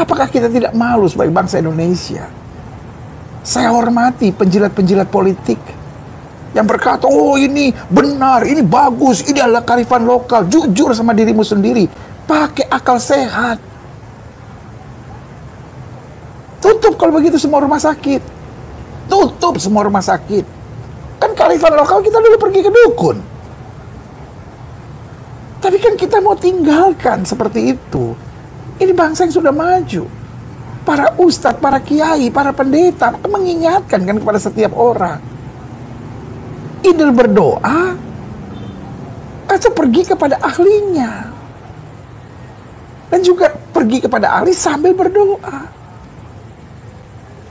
Apakah kita tidak malu sebagai bangsa Indonesia? Saya hormati penjilat-penjilat politik yang berkata, oh ini benar, ini bagus, ini adalah kearifan lokal. Jujur sama dirimu sendiri, pakai akal sehat. Tutup kalau begitu semua rumah sakit. Tutup semua rumah sakit. Kan kearifan lokal kita dulu pergi ke dukun. Tapi kan kita mau tinggalkan seperti itu. Ini bangsa yang sudah maju. Para ustadz, para kiai, para pendeta mengingatkan kan kepada setiap orang. Either berdoa atau pergi kepada ahlinya. Dan juga pergi kepada ahli sambil berdoa.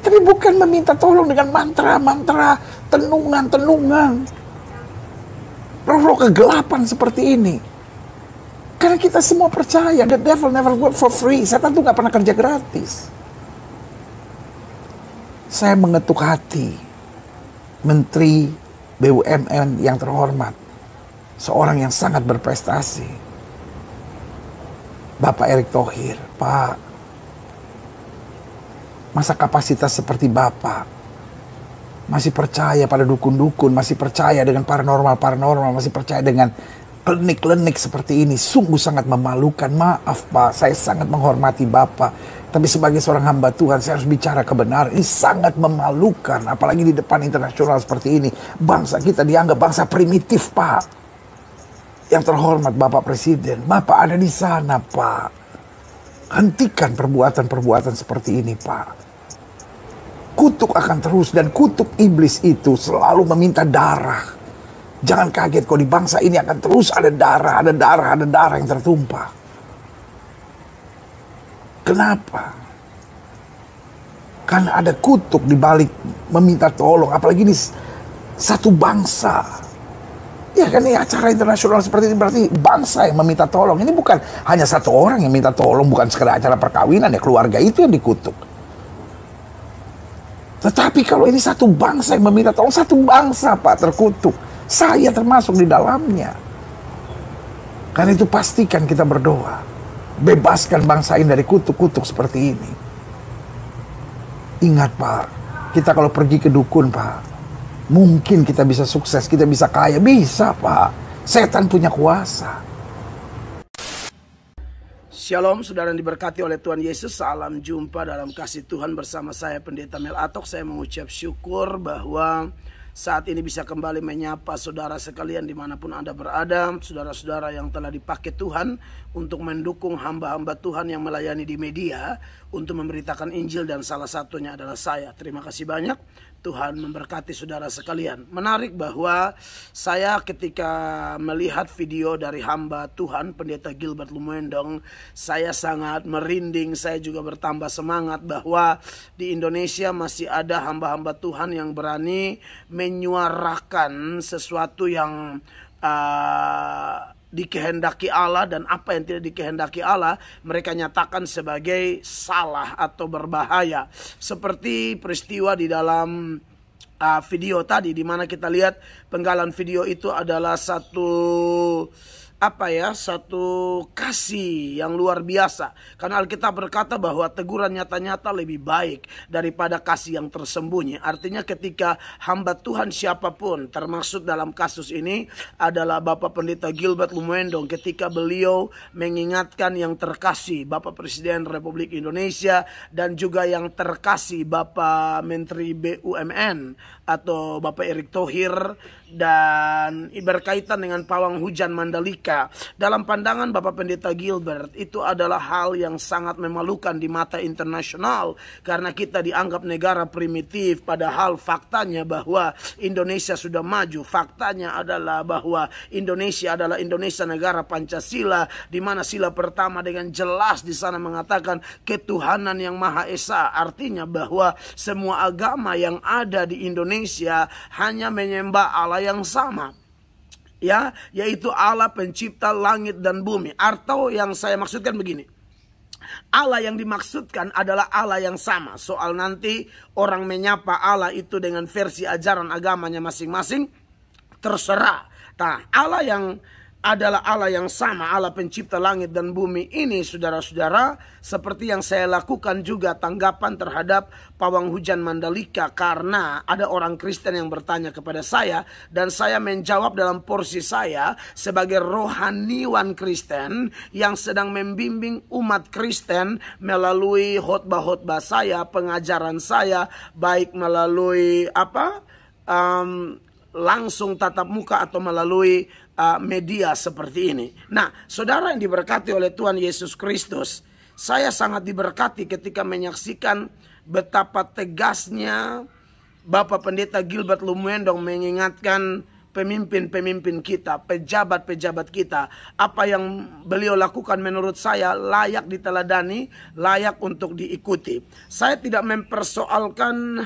Tapi bukan meminta tolong dengan mantra-mantra, tenungan-tenungan. Roh-roh kegelapan seperti ini. Karena kita semua percaya, the devil never work for free. Setan tuh gak pernah kerja gratis. Saya mengetuk hati Menteri BUMN yang terhormat, seorang yang sangat berprestasi, Bapak Erick Thohir. Pak, masa kapasitas seperti Bapak masih percaya pada dukun-dukun, masih percaya dengan paranormal, masih percaya dengan klinik-klinik seperti ini? Sungguh sangat memalukan. Maaf Pak, saya sangat menghormati Bapak, tapi sebagai seorang hamba Tuhan, saya harus bicara kebenaran. Ini sangat memalukan, apalagi di depan internasional seperti ini. Bangsa kita dianggap bangsa primitif, Pak. Yang terhormat Bapak Presiden, Bapak ada di sana, Pak. Hentikan perbuatan-perbuatan seperti ini, Pak. Kutuk akan terus, dan kutuk iblis itu selalu meminta darah. Jangan kaget kalau di bangsa ini akan terus ada darah yang tertumpah. Kenapa? Karena ada kutuk di balik meminta tolong, apalagi ini satu bangsa. Ya kan, ini acara internasional seperti ini berarti bangsa yang meminta tolong. Ini bukan hanya satu orang yang minta tolong, bukan sekedar acara perkawinan, ya keluarga itu yang dikutuk. Tetapi kalau ini satu bangsa yang meminta tolong, satu bangsa Pak terkutuk. Saya termasuk di dalamnya. Karena itu pastikan kita berdoa. Bebaskan bangsa ini dari kutuk-kutuk seperti ini. Ingat Pak, kita kalau pergi ke dukun Pak, mungkin kita bisa sukses, kita bisa kaya. Bisa Pak, setan punya kuasa. Shalom, saudara yang diberkati oleh Tuhan Yesus. Salam jumpa dalam kasih Tuhan bersama saya Pendeta Mel Atok. Saya mengucap syukur bahwa saat ini bisa kembali menyapa saudara sekalian dimanapun Anda berada. Saudara-saudara yang telah dipakai Tuhan untuk mendukung hamba-hamba Tuhan yang melayani di media untuk memberitakan Injil, dan salah satunya adalah saya. Terima kasih banyak. Tuhan memberkati saudara sekalian. Menarik bahwa saya ketika melihat video dari hamba Tuhan Pendeta Gilbert Lumendong, saya sangat merinding. Saya juga bertambah semangat bahwa di Indonesia masih ada hamba-hamba Tuhan yang berani menyuarakan sesuatu yang dikehendaki Allah, dan apa yang tidak dikehendaki Allah mereka nyatakan sebagai salah atau berbahaya. Seperti peristiwa di dalam video tadi, di mana kita lihat penggalan video itu adalah satu kasih yang luar biasa. Karena Alkitab berkata bahwa teguran nyata-nyata lebih baik daripada kasih yang tersembunyi. Artinya ketika hamba Tuhan siapapun, termasuk dalam kasus ini adalah Bapak Pendeta Gilbert Lumendong, ketika beliau mengingatkan yang terkasih Bapak Presiden Republik Indonesia dan juga yang terkasih Bapak Menteri BUMN atau Bapak Erick Thohir, dan berkaitan dengan pawang hujan Mandalika. Dalam pandangan Bapak Pendeta Gilbert, itu adalah hal yang sangat memalukan di mata internasional, karena kita dianggap negara primitif, padahal faktanya bahwa Indonesia sudah maju. Faktanya adalah bahwa Indonesia adalah Indonesia negara Pancasila, di mana sila pertama dengan jelas di sana mengatakan ketuhanan yang Maha Esa. Artinya bahwa semua agama yang ada di Indonesia hanya menyembah Allah yang sama, ya, yaitu Allah pencipta langit dan bumi. Atau yang saya maksudkan begini, Allah yang dimaksudkan adalah Allah yang sama. Soal nanti orang menyapa Allah itu dengan versi ajaran agamanya masing-masing, terserah. Nah, Allah yang adalah Allah yang sama, Allah pencipta langit dan bumi ini, saudara-saudara, seperti yang saya lakukan juga tanggapan terhadap pawang hujan Mandalika, karena ada orang Kristen yang bertanya kepada saya dan saya menjawab dalam porsi saya sebagai rohaniwan Kristen yang sedang membimbing umat Kristen melalui khotbah-khotbah saya, pengajaran saya, baik melalui langsung tatap muka atau melalui media seperti ini. Nah, saudara yang diberkati oleh Tuhan Yesus Kristus, saya sangat diberkati ketika menyaksikan betapa tegasnya Bapak Pendeta Gilbert Lumuendong mengingatkan pemimpin-pemimpin kita, pejabat-pejabat kita. Apa yang beliau lakukan menurut saya layak diteladani, layak untuk diikuti. Saya tidak mempersoalkan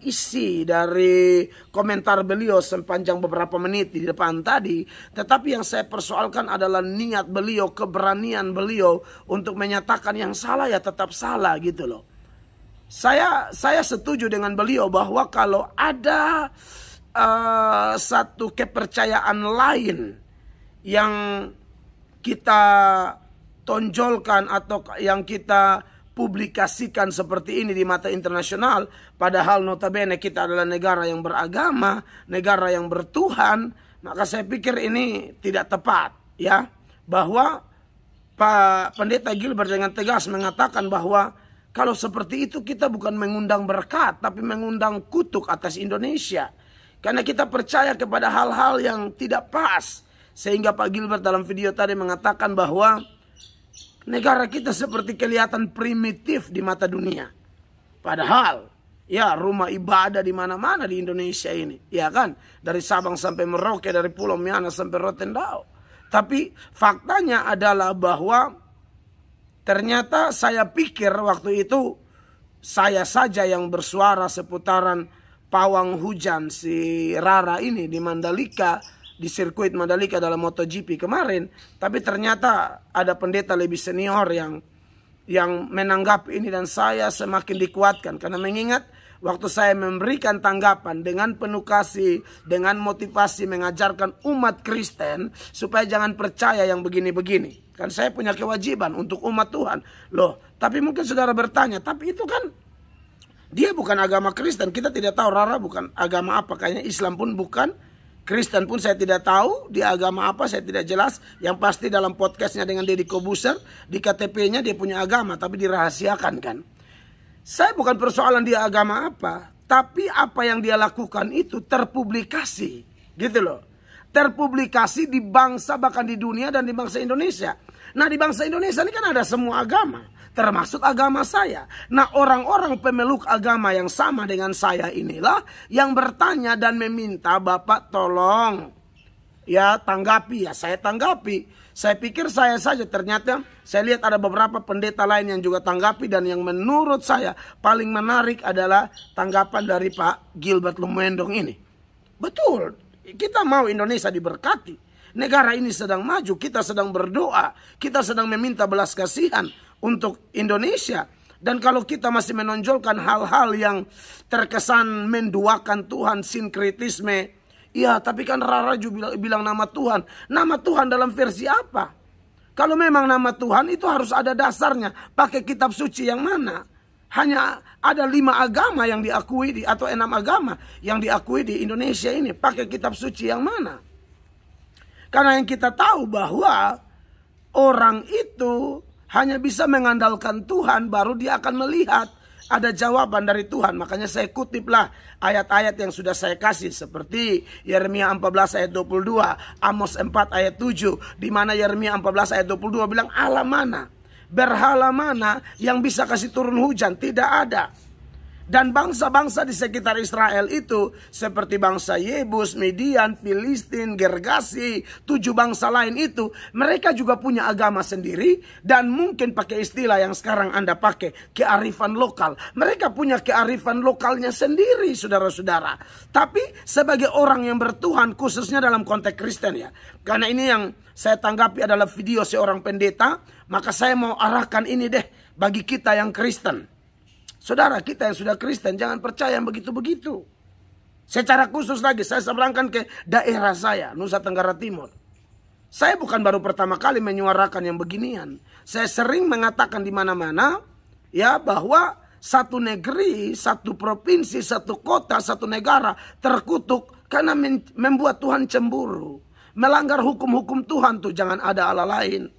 isi dari komentar beliau sepanjang beberapa menit di depan tadi. Tetapi yang saya persoalkan adalah niat beliau, keberanian beliau untuk menyatakan yang salah ya tetap salah gitu loh. Saya setuju dengan beliau bahwa kalau ada satu kepercayaan lain yang kita tonjolkan atau yang kita publikasikan seperti ini di mata internasional, padahal notabene kita adalah negara yang beragama, negara yang bertuhan, maka saya pikir ini tidak tepat, ya, bahwa Pak Pendeta Gilbert dengan tegas mengatakan bahwa kalau seperti itu kita bukan mengundang berkat, tapi mengundang kutuk atas Indonesia, karena kita percaya kepada hal-hal yang tidak pas. Sehingga Pak Gilbert dalam video tadi mengatakan bahwa negara kita seperti kelihatan primitif di mata dunia. Padahal, ya, rumah ibadah di mana-mana di Indonesia ini, ya kan? Dari Sabang sampai Merauke, dari Pulau Miana sampai Rotendao. Tapi faktanya adalah bahwa ternyata saya pikir waktu itu saya saja yang bersuara seputaran pawang hujan si Rara ini di Mandalika, di sirkuit Mandalika dalam MotoGP kemarin. Tapi ternyata ada pendeta lebih senior yang menanggapi ini, dan saya semakin dikuatkan karena mengingat waktu saya memberikan tanggapan dengan penuh kasih, dengan motivasi mengajarkan umat Kristen supaya jangan percaya yang begini-begini. Kan saya punya kewajiban untuk umat Tuhan. Loh, tapi mungkin saudara bertanya, tapi itu kan dia bukan agama Kristen. Kita tidak tahu Rara bukan agama apa, kayaknya Islam pun bukan, Kristen pun saya tidak tahu, dia agama apa saya tidak jelas. Yang pasti dalam podcastnya dengan Deddy Kobuser, di KTP-nya dia punya agama, tapi dirahasiakan kan. Saya bukan persoalan dia agama apa, tapi apa yang dia lakukan itu terpublikasi, gitu loh. Terpublikasi di bangsa, bahkan di dunia dan di bangsa Indonesia. Nah, di bangsa Indonesia ini kan ada semua agama, termasuk agama saya. Nah, orang-orang pemeluk agama yang sama dengan saya inilah yang bertanya dan meminta, Bapak tolong ya tanggapi. Ya saya tanggapi. Saya pikir saya saja, ternyata saya lihat ada beberapa pendeta lain yang juga tanggapi, dan yang menurut saya paling menarik adalah tanggapan dari Pak Gilbert Lumuendong ini. Betul, kita mau Indonesia diberkati. Negara ini sedang maju, kita sedang berdoa, kita sedang meminta belas kasihan untuk Indonesia. Dan kalau kita masih menonjolkan hal-hal yang terkesan menduakan Tuhan, sinkretisme, ya tapi kan Rara juga bilang nama Tuhan. Nama Tuhan dalam versi apa? Kalau memang nama Tuhan itu harus ada dasarnya. Pakai kitab suci yang mana? Hanya ada 5 agama yang diakui atau 6 agama yang diakui di Indonesia ini. Pakai kitab suci yang mana? Karena yang kita tahu bahwa orang itu hanya bisa mengandalkan Tuhan, baru dia akan melihat ada jawaban dari Tuhan. Makanya saya kutiplah ayat-ayat yang sudah saya kasih, seperti Yeremia 14 ayat 22, Amos 4 ayat 7, di mana Yeremia 14 ayat 22 bilang, Allah mana, berhala mana yang bisa kasih turun hujan? Tidak ada. Dan bangsa-bangsa di sekitar Israel itu seperti bangsa Yebus, Midian, Filistin, Gergasi, 7 bangsa lain itu, mereka juga punya agama sendiri, dan mungkin pakai istilah yang sekarang Anda pakai, kearifan lokal. Mereka punya kearifan lokalnya sendiri, saudara-saudara. Tapi sebagai orang yang bertuhan, khususnya dalam konteks Kristen ya, karena ini yang saya tanggapi adalah video seorang pendeta, maka saya mau arahkan ini deh bagi kita yang Kristen. Saudara kita yang sudah Kristen, jangan percaya yang begitu-begitu. Secara khusus lagi saya seberangkan ke daerah saya, Nusa Tenggara Timur. Saya bukan baru pertama kali menyuarakan yang beginian. Saya sering mengatakan di mana-mana ya bahwa satu negeri, satu provinsi, satu kota, satu negara terkutuk karena membuat Tuhan cemburu. Melanggar hukum-hukum Tuhan tuh, jangan ada Allah lain.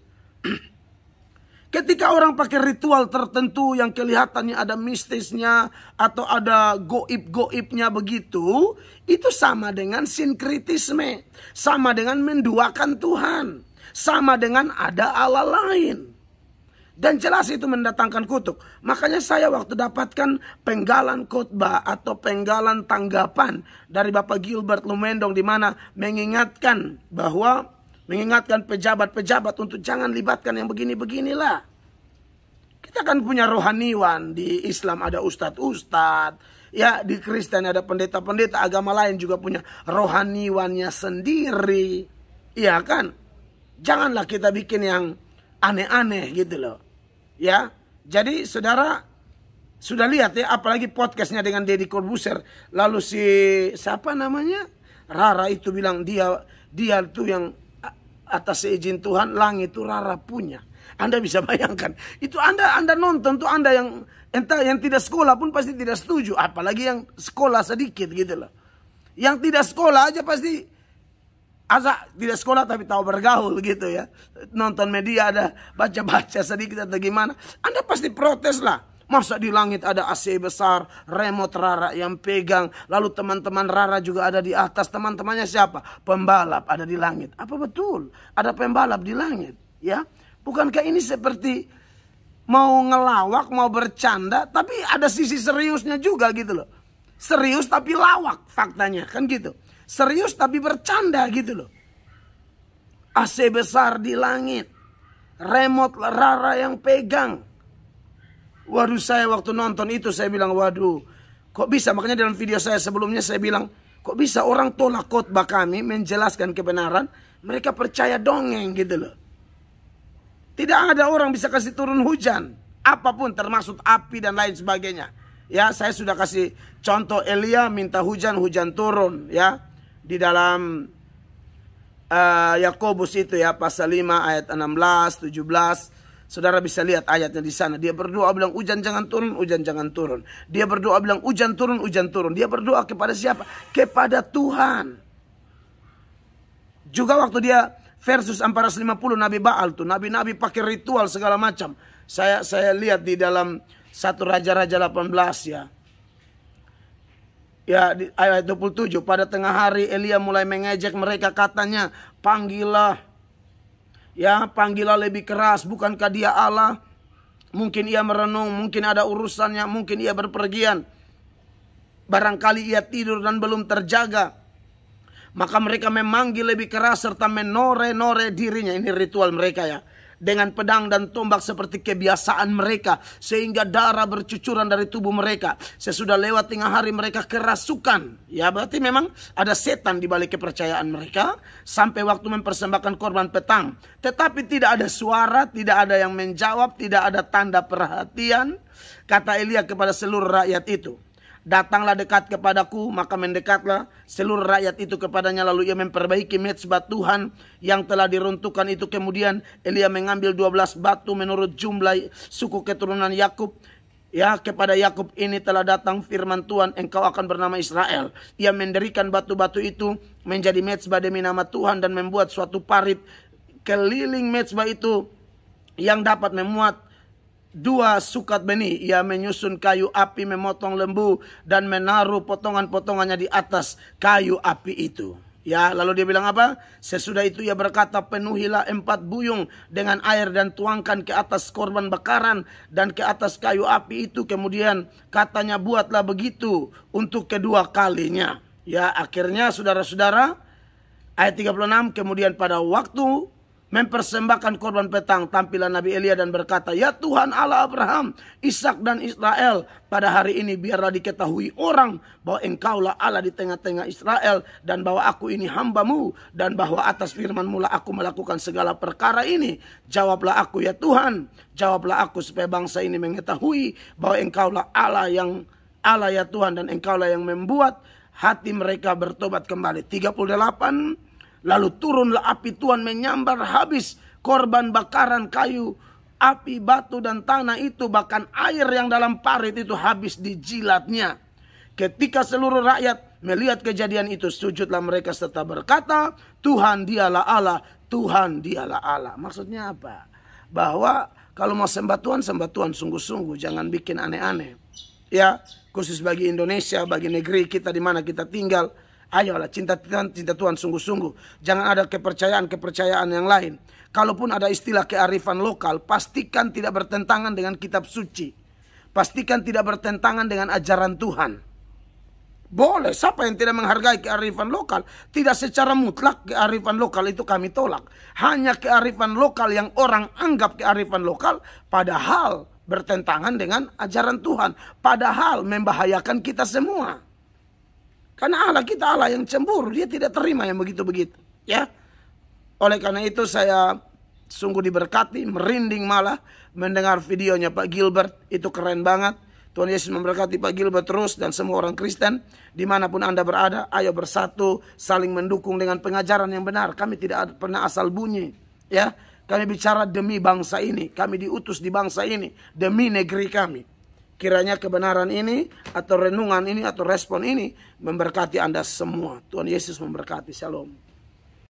Ketika orang pakai ritual tertentu yang kelihatannya ada mistisnya atau ada goib-goibnya begitu, itu sama dengan sinkritisme, sama dengan menduakan Tuhan, sama dengan ada Allah lain. Dan jelas itu mendatangkan kutuk. Makanya saya waktu dapatkan penggalan khotbah atau penggalan tanggapan dari Bapak Gilbert Lumendong di mana mengingatkan pejabat-pejabat untuk jangan libatkan yang begini-beginilah. Kita kan punya rohaniwan, di Islam ada ustadz-ustadz, ya di Kristen ada pendeta-pendeta, agama lain juga punya rohaniwannya sendiri. Iya kan? Janganlah kita bikin yang aneh-aneh gitu loh. Ya, jadi saudara sudah lihat ya, apalagi podcastnya dengan Deddy Corbuzier. Lalu si siapa namanya? Rara itu bilang dia tuh yang atas seizin Tuhan langit itu Rara punya. Anda bisa bayangkan. Itu Anda nonton tuh, Anda yang entah yang tidak sekolah pun pasti tidak setuju, apalagi yang sekolah sedikit gitu loh. Yang tidak sekolah aja pasti tidak sekolah tapi tahu bergaul gitu ya. Nonton media ada baca-baca sedikit atau gimana, Anda pasti protes lah. Masa di langit ada AC besar, remote Rara yang pegang, lalu teman-teman Rara juga ada di atas. Teman-temannya siapa? Pembalap ada di langit. Apa betul ada pembalap di langit? Ya, bukankah ini seperti mau ngelawak, mau bercanda, tapi ada sisi seriusnya juga gitu loh. Serius tapi lawak faktanya kan gitu. Serius tapi bercanda gitu loh. AC besar di langit, remote Rara yang pegang. Waduh, saya waktu nonton itu saya bilang, waduh, kok bisa? Makanya dalam video saya sebelumnya saya bilang, kok bisa orang tolak khotbah kami menjelaskan kebenaran, mereka percaya dongeng gitu loh. Tidak ada orang bisa kasih turun hujan, apapun termasuk api dan lain sebagainya. Ya, saya sudah kasih contoh Elia minta hujan, hujan turun ya. Di dalam Yakobus itu ya, pasal 5 ayat 16, 17. Saudara bisa lihat ayatnya di sana. Dia berdoa bilang hujan jangan turun, hujan jangan turun. Dia berdoa bilang hujan turun, hujan turun. Dia berdoa kepada siapa? Kepada Tuhan. Juga waktu dia versus 450 Nabi Baal tuh, nabi-nabi pakai ritual segala macam. Saya lihat di dalam 1 Raja-Raja 18 ya. Ya, di ayat 27, pada tengah hari Elia mulai mengejek mereka, katanya, panggillah. Ya, panggillah lebih keras, bukankah dia Allah? Mungkin ia merenung, mungkin ada urusannya, mungkin ia berpergian. Barangkali ia tidur dan belum terjaga. Maka mereka memanggil lebih keras serta menore-nore dirinya. Ini ritual mereka ya. Dengan pedang dan tombak seperti kebiasaan mereka. Sehingga darah bercucuran dari tubuh mereka. Sesudah lewat tengah hari mereka kerasukan. Ya, berarti memang ada setan di balik kepercayaan mereka. Sampai waktu mempersembahkan korban petang. Tetapi tidak ada suara, tidak ada yang menjawab, tidak ada tanda perhatian. Kata Elia kepada seluruh rakyat itu, datanglah dekat kepadaku, maka mendekatlah seluruh rakyat itu kepadanya. Lalu ia memperbaiki mezbah Tuhan yang telah diruntuhkan itu. Kemudian Elia mengambil 12 batu menurut jumlah suku keturunan Yakub. Ya, kepada Yakub ini telah datang firman Tuhan, engkau akan bernama Israel. Ia mendirikan batu-batu itu menjadi mezbah demi nama Tuhan dan membuat suatu parit keliling mezbah itu yang dapat memuat 2 sukat benih. Ia menyusun kayu api, memotong lembu dan menaruh potongan-potongannya di atas kayu api itu. Ya, lalu dia bilang apa? Sesudah itu ia berkata, penuhilah 4 buyung dengan air dan tuangkan ke atas korban bakaran dan ke atas kayu api itu. Kemudian katanya, buatlah begitu untuk kedua kalinya. Ya, akhirnya saudara-saudara, ayat 36, kemudian pada waktu mempersembahkan korban petang, tampillah Nabi Elia dan berkata, ya Tuhan Allah Abraham, Ishak dan Israel, pada hari ini biarlah diketahui orang bahwa engkaulah Allah di tengah-tengah Israel, dan bahwa aku ini hambamu, dan bahwa atas firman-Mu lah aku melakukan segala perkara ini. Jawablah aku ya Tuhan, jawablah aku supaya bangsa ini mengetahui bahwa engkaulah Allah ya Tuhan, dan engkaulah yang membuat hati mereka bertobat kembali. 38, lalu turunlah api Tuhan menyambar habis korban bakaran kayu, api, batu, dan tanah itu, bahkan air yang dalam parit itu habis dijilatnya. Ketika seluruh rakyat melihat kejadian itu, sujudlah mereka serta berkata, Tuhan dialah Allah, Tuhan dialah Allah. Maksudnya apa? Bahwa kalau mau sembah Tuhan sungguh-sungguh, jangan bikin aneh-aneh. Ya, khusus bagi Indonesia, bagi negeri kita di mana kita tinggal, ayolah cinta Tuhan sungguh-sungguh. Jangan ada kepercayaan yang lain. Kalaupun ada istilah kearifan lokal, pastikan tidak bertentangan dengan kitab suci. Pastikan tidak bertentangan dengan ajaran Tuhan. Boleh, siapa yang tidak menghargai kearifan lokal? Tidak secara mutlak kearifan lokal itu kami tolak. Hanya kearifan lokal yang orang anggap kearifan lokal, padahal bertentangan dengan ajaran Tuhan. Padahal membahayakan kita semua. Karena Allah kita Allah yang cemburu, dia tidak terima yang begitu-begitu. Ya, oleh karena itu saya sungguh diberkati, merinding malah mendengar videonya Pak Gilbert. Itu keren banget. Tuhan Yesus memberkati Pak Gilbert terus dan semua orang Kristen dimanapun Anda berada. Ayo bersatu, saling mendukung dengan pengajaran yang benar. Kami tidak pernah asal bunyi, ya. Kami bicara demi bangsa ini. Kami diutus di bangsa ini demi negeri kami. Kiranya kebenaran ini atau renungan ini atau respon ini memberkati Anda semua. Tuhan Yesus memberkati. Shalom.